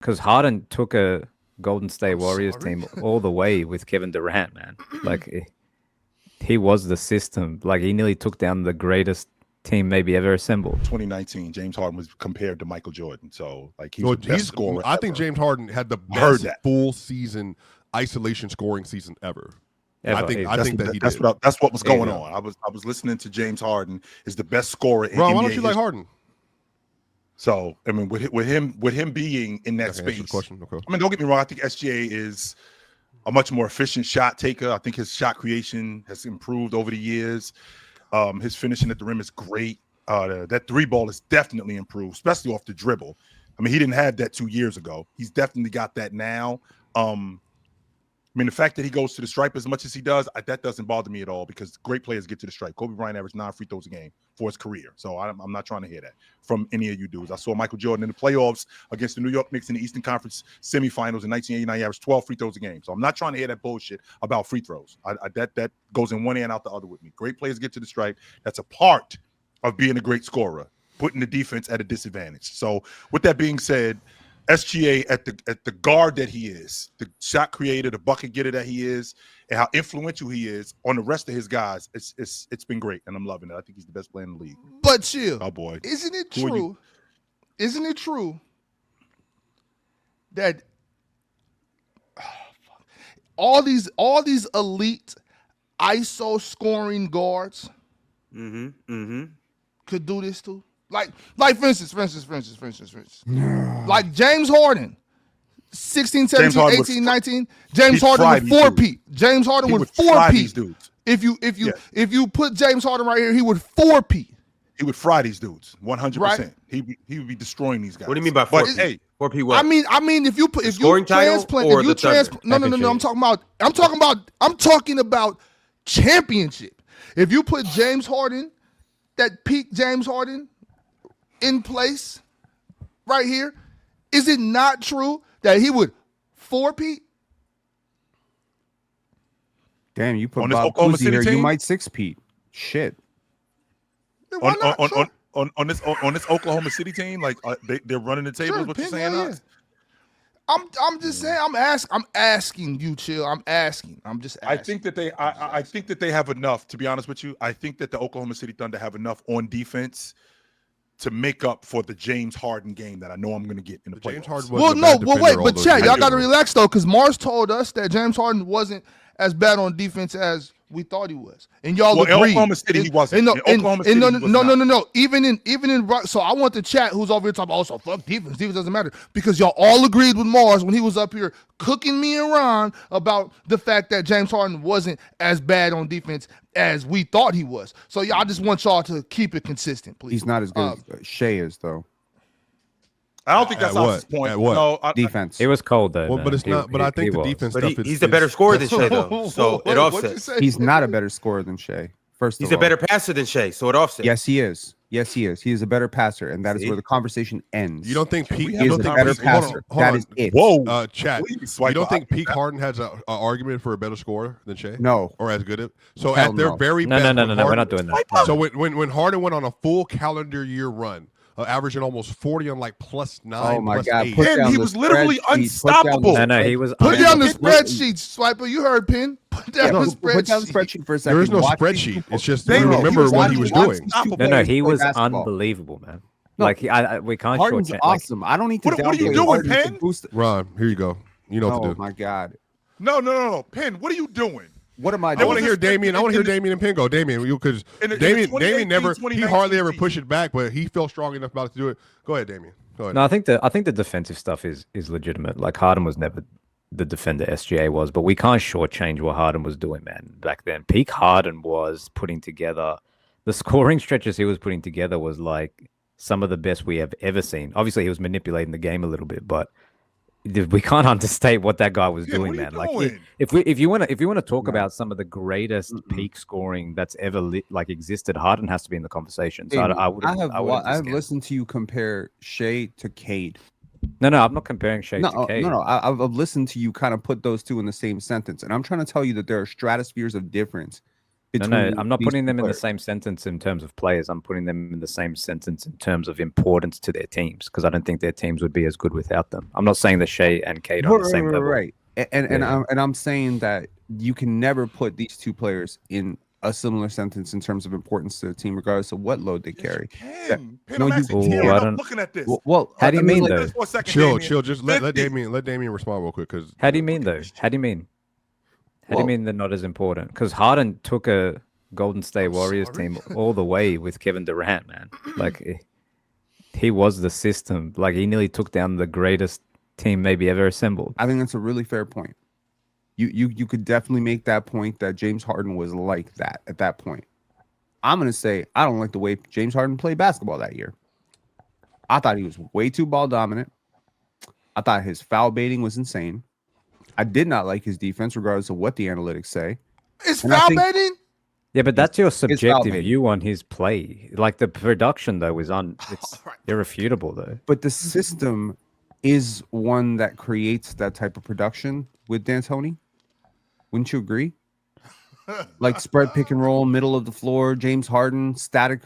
because Harden took a Golden State Warriors team all the way with Kevin Durant, man. Like he was the system. Like he nearly took down the greatest team maybe ever assembled. 2019, James Harden was compared to Michael Jordan. So like he's the best scorer. I think James Harden had the best full season isolation scoring season ever. I think that he did. That's what was going on. I was listening to James Harden is the best scorer in Ron, NBA why don't you like Harden? So I mean, with him being in that space, okay. I mean, don't get me wrong. I think SGA is a much more efficient shot taker. I think his shot creation has improved over the years. His finishing at the rim is great. That three ball is definitely improved, especially off the dribble. I mean, he didn't have that 2 years ago. He's definitely got that now. I mean, the fact that he goes to the stripe as much as he does, that doesn't bother me at all because great players get to the stripe. Kobe Bryant averaged 9 free throws a game for his career. So I'm not trying to hear that from any of you dudes. I saw Michael Jordan in the playoffs against the New York Knicks in the Eastern Conference semifinals in 1989. He averaged 12 free throws a game. So I'm not trying to hear that bullshit about free throws. That goes in one ear and out the other with me. Great players get to the stripe. That's a part of being a great scorer, putting the defense at a disadvantage. So with that being said, SGA at the guard that he is, the shot creator, the bucket getter that he is, and how influential he is on the rest of his guys, it's been great, and I'm loving it. I think he's the best player in the league. But chill, oh boy, isn't it true? Isn't it true that all these elite ISO scoring guards could do this too? Like for instance. Like James Harden, 16, 17, 18, 19. James Harden would four-peat. James Harden would four-peat. If you put James Harden right here, he would four-peat. He would fry these dudes 100%. Right? He would be destroying these guys. What do you mean by four-peat? Four-peat what? I mean if you transplant, no. I'm talking about championship. If you put James Harden, that peak James Harden in place right here, is it not true that he would four-peat? Damn, you put Bob Cousy here, you might six-peat. Shit. On this Oklahoma City team, like they're running the table. Is what you're saying? Yeah. I'm just saying. I'm asking you, chill. I'm just asking. I think that they have enough. To be honest with you, I think that the Oklahoma City Thunder have enough on defense to make up for the James Harden game that I know I'm going to get in the playoffs. James Harden but Chad, y'all got to relax though, because Mars told us that James Harden wasn't as bad on defense as we thought he was, and y'all agreed. In Oklahoma City, he wasn't. No. Even in so I want the chat who's over here talking about, so fuck defense. Defense doesn't matter, because y'all all agreed with Mars when he was up here cooking me and Ron about the fact that James Harden wasn't as bad on defense as we thought he was. So I just want y'all to keep it consistent, please. He's not as good as Shai is, though. I don't think that's Ox's point. No, defense. It was cold though. Well, but it's not. But I think the defense stuff is. He's the better scorer than Shai, though. So it offsets. He's not a better scorer than Shai. First, he's a better passer than Shai, so it offsets. Yes, he is. Yes, he is. He is a better passer, and that is where the conversation ends. You don't think Peak is a better passer? That is it. Whoa, chat. You don't think Peak Harden has an argument for a better scorer than Shai? No, or as good? So at their very best, no, we're not doing that. So when Harden went on a full calendar year run, averaging almost 40 on like +9, oh my God. +8. And he was literally unstoppable. No, he was. Put down the spreadsheet, Swiper. You heard Pin. Put down the spreadsheet. Put down the spreadsheet for a second. There is no spreadsheet. It's just remember what he was doing. No, he was unbelievable, man. No, like we can't. Harden's awesome. I don't need to. What are you doing, Penn? Ron, here you go. You know what to do. Oh my God. No, Penn. What are you doing? What am I doing? I want to hear Damian. I want to hear Damian and Penn go. Damian, because Damian never. He hardly ever pushed it back, but he felt strong enough about it to do it. Go ahead, Damian. Go ahead. No, I think the defensive stuff is legitimate. Like Harden was never the defender SGA was, but we can't shortchange what Harden was doing, man. Back then, peak Harden was putting together the scoring stretches he was putting together was like some of the best we have ever seen. Obviously, he was manipulating the game a little bit, but we can't understate what that guy was doing, man. Like if you want to talk about some of the greatest peak scoring that's ever existed, Harden has to be in the conversation. So I have listened to you compare Shai to Cade. No, I'm not comparing Shai to Cade. No. I've listened to you kind of put those two in the same sentence, and I'm trying to tell you that there are stratospheres of difference No, I'm not putting them in the same sentence in terms of players. I'm putting them in the same sentence in terms of importance to their teams, because I don't think their teams would be as good without them. I'm not saying that Shai and Cade are on the same level. Right. And I'm saying that you can never put these two players in a similar sentence in terms of importance to the team, regardless of what load they carry. I'm looking at this. Well, how do you mean though? Chill. Just let Damian respond real quick. Because how do you mean though? How do you mean? How do you mean they're not as important? Because Harden took a Golden State Warriors team all the way with Kevin Durant, man. Like he was the system. Like he nearly took down the greatest team maybe ever assembled. I think that's a really fair point. You could definitely make that point that James Harden was like that at that point. I'm going to say I don't like the way James Harden played basketball that year. I thought he was way too ball dominant. I thought his foul baiting was insane. I did not like his defense, regardless of what the analytics say. It's foul baiting? Yeah, but that's your subjective view on his play. Like the production, though, it's irrefutable, though. But the system is one that creates that type of production with D'Antoni. Wouldn't you agree? Like spread pick and roll, middle of the floor, James Harden, static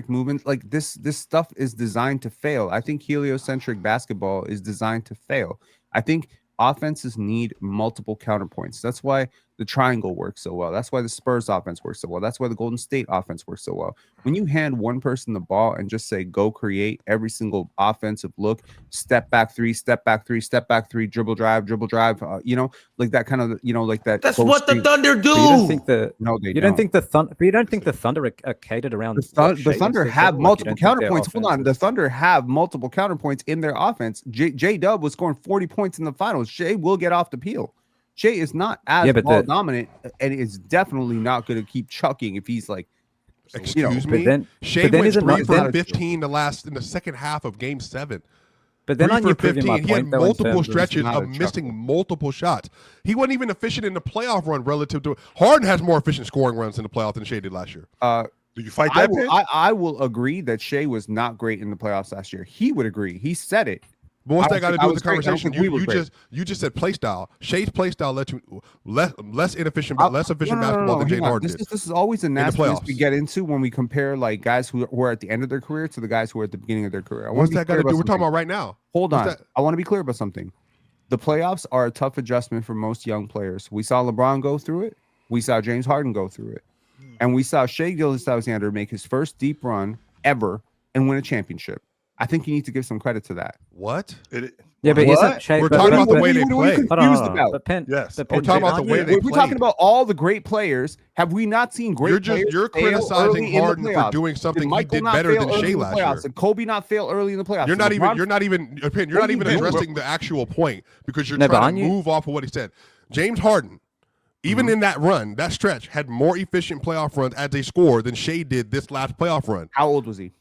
movement. Like this stuff is designed to fail. I think heliocentric basketball is designed to fail. I think offenses need multiple counterpoints. That's why the triangle works so well. That's why the Spurs offense works so well. That's why the Golden State offense works so well. When you hand one person the ball and just say, go create every single offensive look, step back three, dribble drive, like that kind of, like that. That's what the Thunder do. You don't think you don't think the Thunder are catered around the Thunder have multiple counterpoints. Hold on. The Thunder have multiple counterpoints in their offense. J-Dub was scoring 40 points in the finals. Shai will get off the peel. Shai is not as ball dominant, and is definitely not going to keep chucking if he's like, excuse me. Shai went 3 for 15 in the second half of Game 7. But then on 15, he had multiple stretches of missing multiple shots. He wasn't even efficient in the playoff run relative to Harden has more efficient scoring runs in the playoffs than Shai did last year. Do you fight that? I will agree that Shai was not great in the playoffs last year. He would agree. He said it. But what's that got to do with the conversation? You just said play style. Shai's play style let you less efficient basketball than James Harden did. This is always a nastiness we get into when we compare like guys who are at the end of their career to the guys who are at the beginning of their career. What's that got to do? We're talking about right now. Hold on. I want to be clear about something. The playoffs are a tough adjustment for most young players. We saw LeBron go through it. We saw James Harden go through it. And we saw Shai Gilgeous-Alexander make his first deep run ever and win a championship. I think you need to give some credit to that. What? Yeah, but isn't Shai? We're talking about the way they play. We're talking about the way they play. We're talking about all the great players. Have we not seen great players? You're criticizing Harden for doing something he did better than Shai last year. Did Kobe not fail early in the playoffs? You're not even addressing the actual point because you're trying to move off of what he said. James Harden, even in that run, that stretch, had more efficient playoff runs as a scorer than Shai did this last playoff run. How old was he?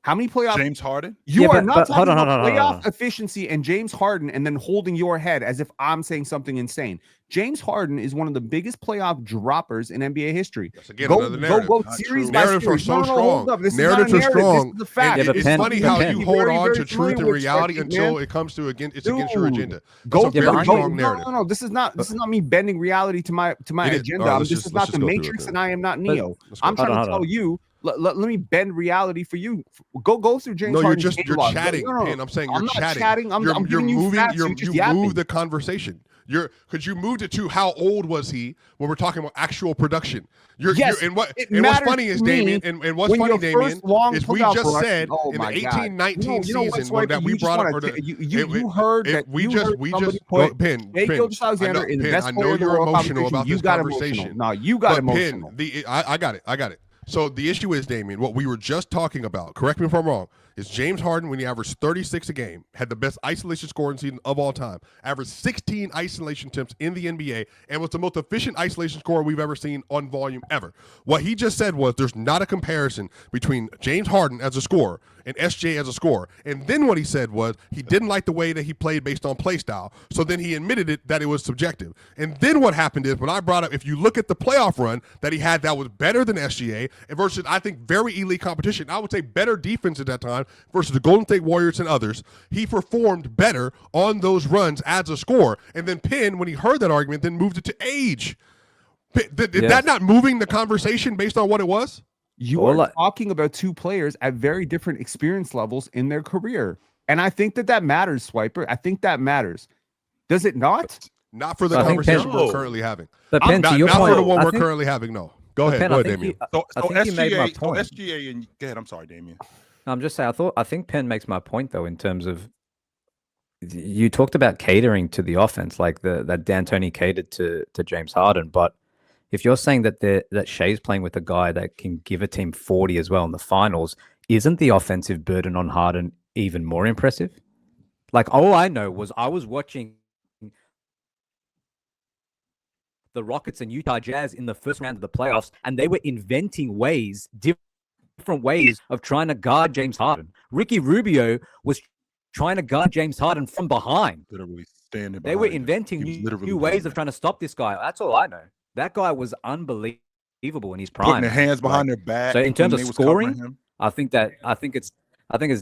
How many playoff? James Harden? You are not talking about playoff efficiency and James Harden and then holding your head as if I'm saying something insane. James Harden is one of the biggest playoff droppers in NBA history. Go series by series. Narratives are so strong. Narratives are strong. This is the fact. It's funny how you hold on to truth and reality until it comes to against your agenda. Go very strong narrative. No. This is not me bending reality to my agenda. This is not the Matrix, and I am not Neo. I'm trying to tell you. Let me bend reality for you. Go through James. No, you're chatting, and I'm saying you're chatting. I'm giving you facts. You move the conversation. Because you moved it to how old was he when we're talking about actual production. And what's funny is Damian, and what's funny, Damian, is we just said in the 18-19 season that we brought up. You heard that we just put Alexander in the best I know you're emotional about this conversation. No, you got emotional. I got it. So the issue is, Damian, what we were just talking about, correct me if I'm wrong, is James Harden, when he averaged 36 a game, had the best isolation scoring season of all time, averaged 16 isolation attempts in the NBA, and was the most efficient isolation scorer we've ever seen on volume ever. What he just said was there's not a comparison between James Harden as a scorer and SJ as a scorer. And then what he said was he didn't like the way that he played based on play style. So then he admitted that it was subjective. And then what happened is when I brought up, if you look at the playoff run that he had that was better than SGA versus, I think, very elite competition, I would say better defense at that time versus the Golden State Warriors and others, he performed better on those runs as a scorer. And then Penn, when he heard that argument, then moved it to age. Is that not moving the conversation based on what it was? You are talking about two players at very different experience levels in their career. And I think that matters, Swiper. I think that matters. Does it not? Not for the conversation we're currently having. But Penn, not for the one we're currently having, no. Go ahead, Damien. So SGA and go ahead. I'm sorry, Damien. I'm just saying. I think Penn makes my point though in terms of you talked about catering to the offense, like that D'Antoni catered to James Harden. But if you're saying that Shai's playing with a guy that can give a team 40 as well in the finals, isn't the offensive burden on Harden even more impressive? Like all I know was I was watching the Rockets and Utah Jazz in the first round of the playoffs, and they were inventing different ways of trying to guard James Harden. Ricky Rubio was trying to guard James Harden from behind. Literally standing behind. They were inventing new ways of trying to stop this guy. That's all I know. That guy was unbelievable in his prime. Putting their hands behind their back. So in terms of scoring, I think it's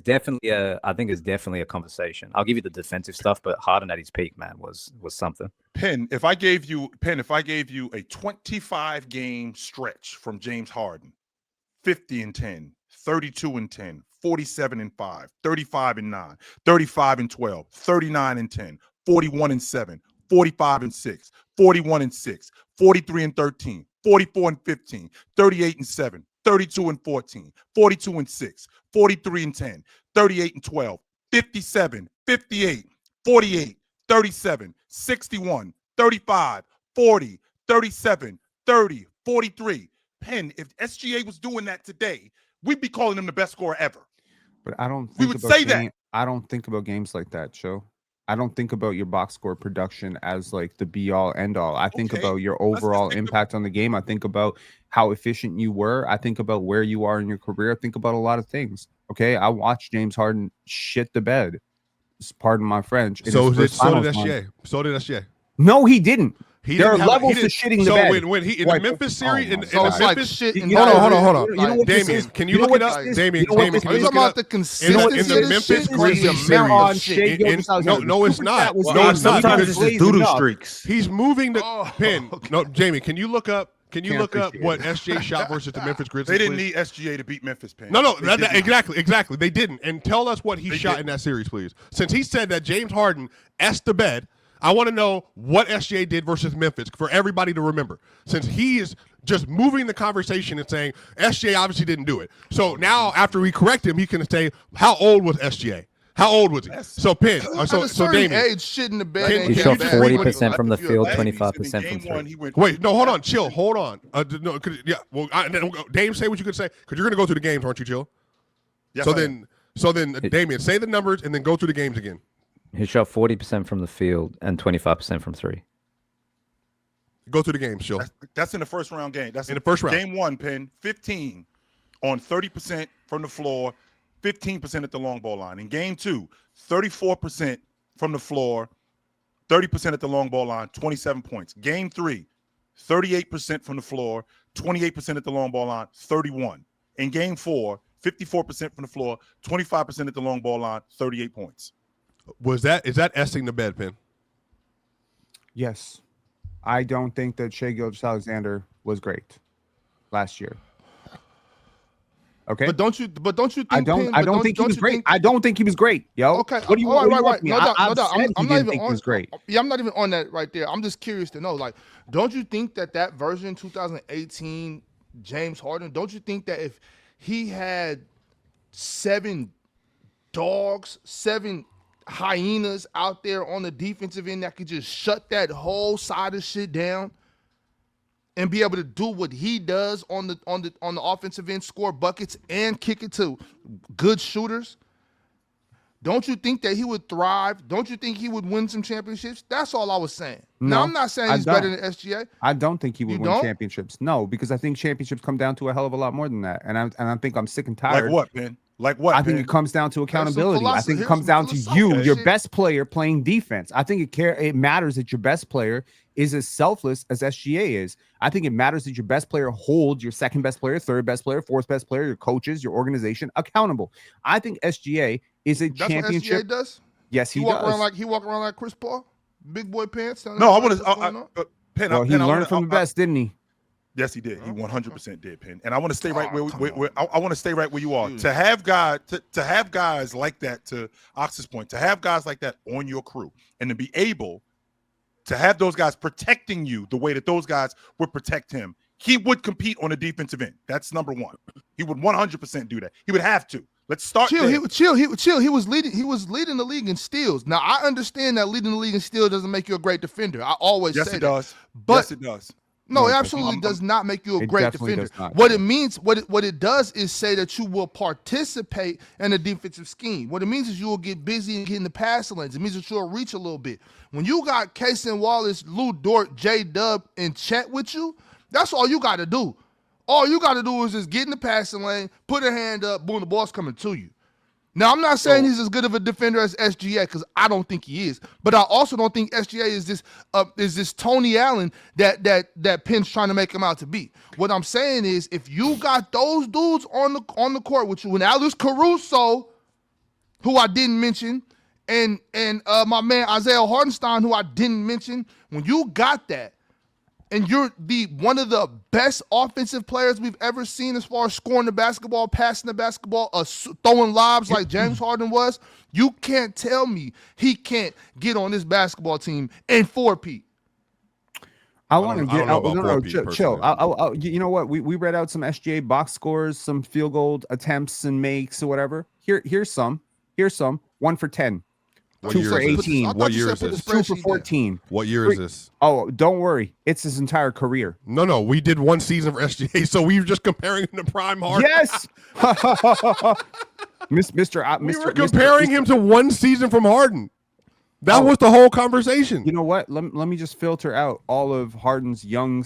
definitely a conversation. I'll give you the defensive stuff, but Harden at his peak, man, was something. Penn, if I gave you a 25-game stretch from James Harden, 50-10, 32-10, 47-5, 35-9, 35-12, 39-10, 41-7, 45-6, 41-6, 43-13, 44-15, 38-7, 32-14, 42-6, 43-10, 38-12, 57, 58, 48, 37, 61, 35, 40, 37, 30, 43. Penn, if SGA was doing that today, we'd be calling him the best scorer ever. But I don't think we would say that. I don't think about games like that, Joe. I don't think about your box score production as like the be all end all. I think about your overall impact on the game. I think about how efficient you were. I think about where you are in your career. I think about a lot of things. Okay. I watched James Harden shit the bed. Pardon my French. So did SGA. No, he didn't. There are levels to shitting the bed. When he in the Memphis series, in the Memphis shit. Hold on. You know what Damien, can you look it up? Damien, can you look it up? The consistency in the Memphis Grizzlies series. No, it's not. No, it's not. Sometimes it's just doodle streaks. He's moving the pin. No, Jamie, can you look up? Can you look up what SGA shot versus the Memphis Grizzlies? They didn't need SGA to beat Memphis, Penn. No, exactly. They didn't. And tell us what he shot in that series, please. Since he said that James Harden essed the bed, I want to know what SGA did versus Memphis for everybody to remember. Since he is just moving the conversation and saying SGA obviously didn't do it. So now after we correct him, he can say, how old was SGA? How old was he? So Penn, so Damien, age, shit in the bed. He shot 40% from the field, 25% from three. Wait, no, hold on, chill, hold on. Dame, say what you could say, because you're gonna go through the games, aren't you, Chill? Yes, so then, Damien, say the numbers and then go through the games again. He shot 40% from the field and 25% from three. Go through the games, Chill. That's in the first round game. That's in the first round. Game one, Penn, 15 on 30% from the floor, 15% at the long ball line. In game two, 34% from the floor, 30% at the long ball line, 27 points. Game three, 38% from the floor, 28% at the long ball line, 31. In game four, 54% from the floor, 25% at the long ball line, 38 points. Is that essing the bed, Penn? Yes. I don't think that Shai Gilgeous-Alexander was great last year. Okay. But don't you think I don't think he was great. I don't think he was great, yo. Okay. What do you right. No, I'm not even on. Great. Yeah, I'm not even on that right there. I'm just curious to know, like, don't you think that version 2018 James Harden, don't you think that if he had 7 dogs, 7 hyenas out there on the defensive end that could just shut that whole side of shit down and be able to do what he does on the offensive end, score buckets and kick it to good shooters? Don't you think that he would thrive? Don't you think he would win some championships? That's all I was saying. No, now, I'm not saying he's better than SGA. I don't think he would win championships. No, because I think championships come down to a hell of a lot more than that. And I think I'm sick and tired. Like what, man? Like what? I think it comes down to accountability. I think it comes down to you, your best player, playing defense. I think it matters that your best player is as selfless as SGA is. I think it matters that your best player holds your second best player, third best player, fourth best player, your coaches, your organization accountable. I think SGA is a championship. That's what SGA does? Yes, he does. He walk around like Chris Paul? Big boy pants? No, I want to. Penn, Well, he learned from the best, didn't he? Yes, he did. He 100% did, Penn. And I want to stay right where I want to stay right where you are. To have guys like that, to Ox's point, to have guys like that on your crew, and to be able to have those guys protecting you the way that those guys would protect him, he would compete on the defensive end. That's number one. He would 100% do that. He would have to. Let's start. Chill. He would chill. He would chill. He was leading the league in steals. Now I understand that leading the league in steals doesn't make you a great defender. I always say it does. But yes, it does. No, it absolutely does not make you a great defender. What it means, what it does is say that you will participate in a defensive scheme. What it means is you will get busy and get in the passing lanes. It means that you'll reach a little bit. When you got Casey Wallace, Lou Dort, J-Dub, and Chet with you, that's all you got to do. All you got to do is just get in the passing lane, put a hand up, boom, the ball's coming to you. Now, I'm not saying he's as good of a defender as SGA because I don't think he is, but I also don't think SGA is this Tony Allen that Penn's trying to make him out to be. What I'm saying is, if you got those dudes on the court with you, and Alex Caruso, who I didn't mention, and my man Isaiah Hardenstein, who I didn't mention, when you got that, and you're one of the best offensive players we've ever seen as far as scoring the basketball, passing the basketball, throwing lobs like James Harden was, you can't tell me he can't get on this basketball team and 4P. I want to get chill. You know what? We read out some SGA box scores, some field goal attempts and makes or whatever. Here's some. 1 for 10. 2 for 18. What year is this? 2 for 14. What year is this? Oh, don't worry. It's his entire career. No. We did one season for SGA, so we were just comparing him to Prime Harden. Yes. We were comparing him to one season from Harden. That was the whole conversation. You know what? Let me just filter out all of Harden's young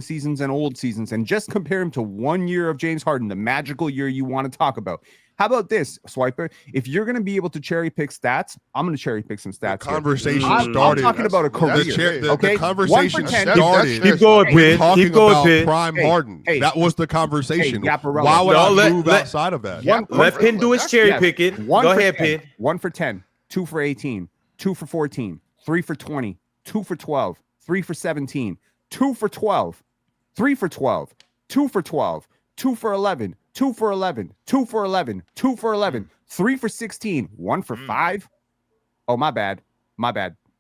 seasons and old seasons and just compare him to 1 year of James Harden, the magical year you want to talk about. How about this, Swiper? If you're going to be able to cherry pick stats, I'm going to cherry pick some stats. The conversation started. I'm talking about a career. The conversation started. Keep going, Pin. Talking about Prime Harden. That was the conversation. Why would I move outside of that? Let Pin do his cherry picking. Go ahead, Pin. 1 for 10, 2 for 18, 2 for 14, 3 for 20, 2 for 12, 3 for 17, 2 for 12, 3 for 12, 2 for 12, 2 for 11, 2 for 11, 2 for 11, 2 for 11, 3 for 16, 1 for 5. Oh, my bad.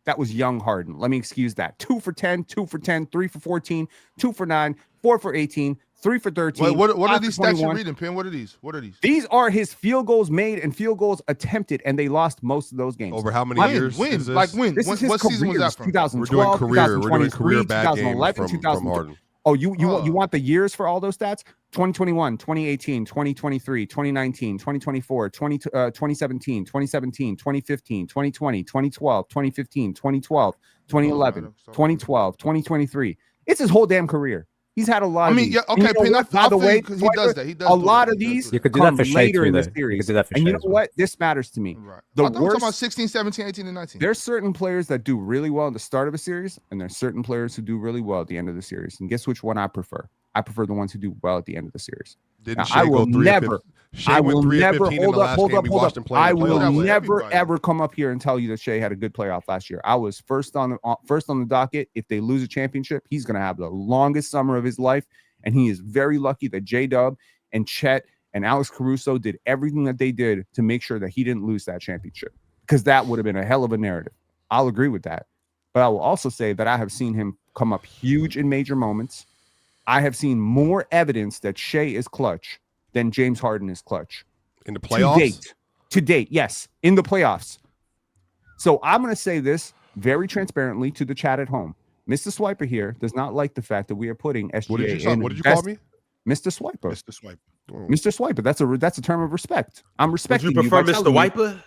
That was young Harden. Let me excuse that. 2 for 10, 2 for 10, 3 for 14, 2 for 9, 4 for 18, 3 for 13. Wait, what are these stats you're reading, Pin? What are these? These are his field goals made and field goals attempted, and they lost most of those games. Over how many years? When? Like when? This is his what season was that from? 2012, We're doing career bad 2011, games from Harden. Oh, you want the years for all those stats? 2021, 2018, 2023, 2019, 2024, 2017, 2015, 2020, 2012, 2015, 2012, 2011, 2012, 2023. It's his whole damn career. He's had a lot. I mean, yeah, okay. By the way, he does that. He does a lot of these you could do that for later in the Shai, series. do that for and you Shai know what? This matters to me. Right. The I'm talking worst about 16, 17, 18, and 19. There's certain players that do really well at the start of a series, and there's certain players who do really well at the end of the series. And guess which one I prefer? I prefer the ones who do well at the end of the series. I will never ever come up here and tell you that Shai had a good playoff last year. I was first on the docket. If they lose a championship, he's going to have the longest summer of his life, and he is very lucky that J-Dub and Chet and Alex Caruso did everything that they did to make sure that he didn't lose that championship, because that would have been a hell of a narrative. I'll agree with that. But I will also say that I have seen him come up huge in major moments. I have seen more evidence that Shai is clutch than James Harden is clutch. In the playoffs? To date, yes, in the playoffs. So I'm going to say this very transparently to the chat at home. Mr. Swiper here does not like the fact that we are putting SGA What did you call me? Mr. Swiper. Mr. Swiper. Oh. Mr. Swiper. That's a term of respect. I'm respecting you. Would you prefer Mr. Wiper?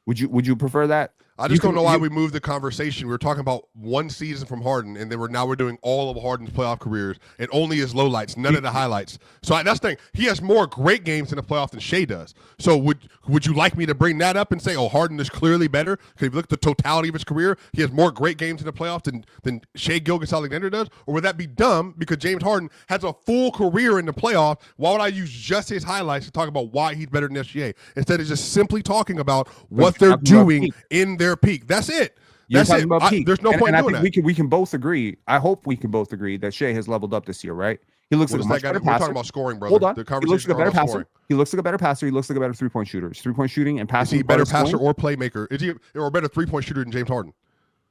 Would you prefer that? I just don't know why we moved the conversation. We were talking about one season from Harden, and then we're doing all of Harden's playoff careers and only his lowlights, none of the highlights. So that's the thing. He has more great games in the playoff than Shai does. So would you like me to bring that up and say, oh, Harden is clearly better? Because if you look at the totality of his career, he has more great games in the playoff than Shai Gilgeous-Alexander does? Or would that be dumb because James Harden has a full career in the playoff? Why would I use just his highlights to talk about why he's better than SGA instead of just simply talking about what they're doing in their peak? That's it. That's talking it. about peak. There's no point in I doing think that. we can both agree. I hope we can both agree that Shai has leveled up this year, right? He looks like a much better passer. We're talking about scoring, brother. Hold on. The He looks like a better passer. scoring. He looks like a better passer. He looks like a better 3-point shooter. His 3-point shooting and passing. Is he a better passer or playmaker? Is he or a better 3-point shooter than James Harden?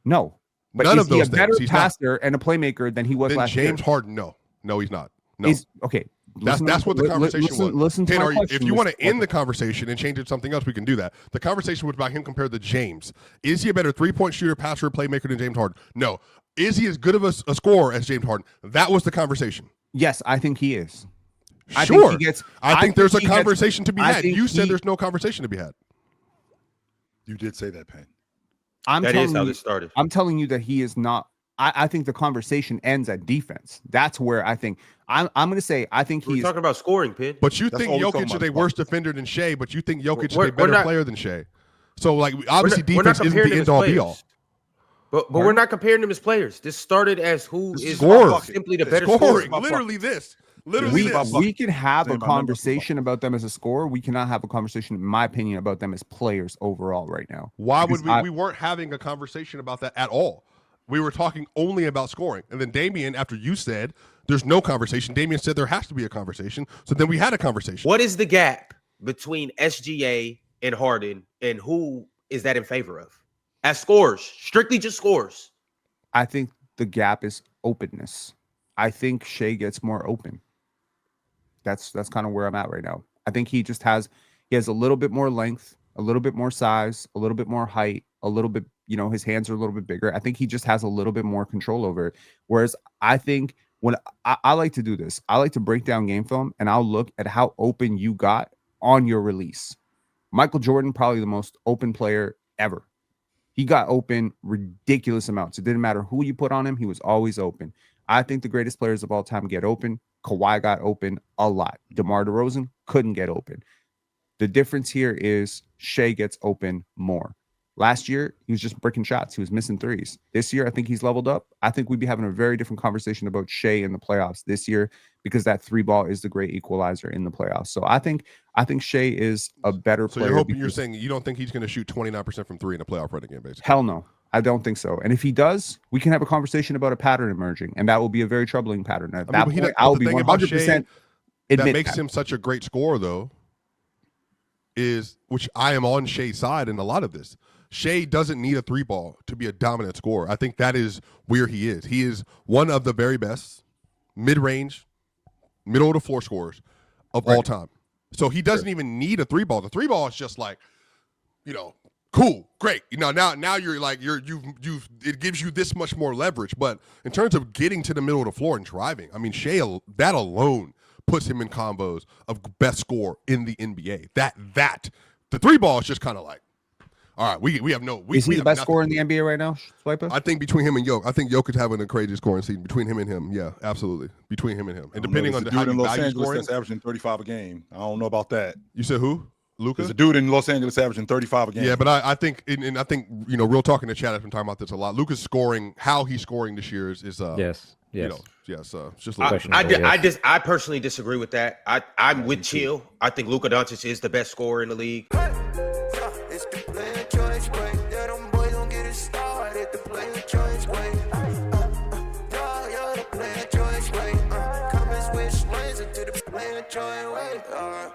No. But None is of those he a better things. passer and a playmaker than he was last year? James Harden, no. No, he's not. No. Okay. That's what the conversation was. Listen to my question. If you want to end the conversation and change it to something else, we can do that. The conversation was about him compared to James. Is he a better 3-point shooter, passer, playmaker than James Harden? No. Is he as good of a scorer as James Harden? That was the conversation. Yes, I think he is. Sure. I think there's a conversation to be had. You said there's no conversation to be had. You did say that, Payne. That is how this started. I'm telling you that he is not. I think the conversation ends at defense. That's where I think I'm going to say I think he's talking about scoring, Pin. But you think Jokic is a worse defender than Shai, but you think Jokic is a better player than Shai. So like obviously defense isn't the end all be all. But we're not comparing them as players. This started as who is simply the better scoring. scorer. Literally this. We can have a conversation about them as a scorer. We cannot have a conversation, in my opinion, about them as players overall right now. Why would we? We weren't having a conversation about that at all. We were talking only about scoring. And then Damian, after you said there's no conversation, Damian said there has to be a conversation. So then we had a conversation. What is the gap between SGA and Harden, and who is that in favor of? As scores, strictly just scores. I think the gap is openness. I think Shai gets more open. That's kind of where I'm at right now. I think he has a little bit more length, a little bit more size, a little bit more height, a little bit, his hands are a little bit bigger. I think he just has a little bit more control over it. Whereas I think when I like to do this, I like to break down game film and I'll look at how open you got on your release. Michael Jordan, probably the most open player ever. He got open ridiculous amounts. It didn't matter who you put on him. He was always open. I think the greatest players of all time get open. Kawhi got open a lot. DeMar DeRozan couldn't get open. The difference here is Shai gets open more. Last year, he was just breaking shots. He was missing threes. This year, I think he's leveled up. I think we'd be having a very different conversation about Shai in the playoffs this year because that 3-ball is the great equalizer in the playoffs. So I think Shai is a better player. So you're saying you don't think he's going to shoot 29% from 3 in a playoff running game, basically? Hell no. I don't think so. And if he does, we can have a conversation about a pattern emerging, and that will be a very troubling pattern. At that point, I'll be 100% that makes him such a great scorer, though, is which I am on Shai's side in a lot of this. Shai doesn't need a 3-ball to be a dominant scorer. I think that is where he is. He is one of the very best mid-range, middle of the floor scorers of all time. So he doesn't even need a 3-ball. The 3-ball is just like, cool, great. Now you're like it gives you this much more leverage. But in terms of getting to the middle of the floor and driving, I mean, Shai, that alone puts him in combos of best score in the NBA. The 3-ball is just kind of like, all right, we have no. Is he the best scorer in the NBA right now, Swiper? I think between him and Jokic, I think Jokic having a crazy scoring season between him and him. Yeah, absolutely, between him and him. And depending on how you value scoring, that's averaging 35 a game. I don't know about that. You said who? Luka? There's a dude in Los Angeles averaging 35 a game. Yeah, but I think, and I think real talk in the chat has been talking about this a lot. Luka's scoring, how he's scoring this year is yes. It's just I personally disagree with that. I'm with Chill. I think Luka Doncic is the best scorer in the league. It's the player choice way. Yeah, them boys don't get it started. The player choice way. Yeah, the player choice way. Come and switch lanes into the player choice way.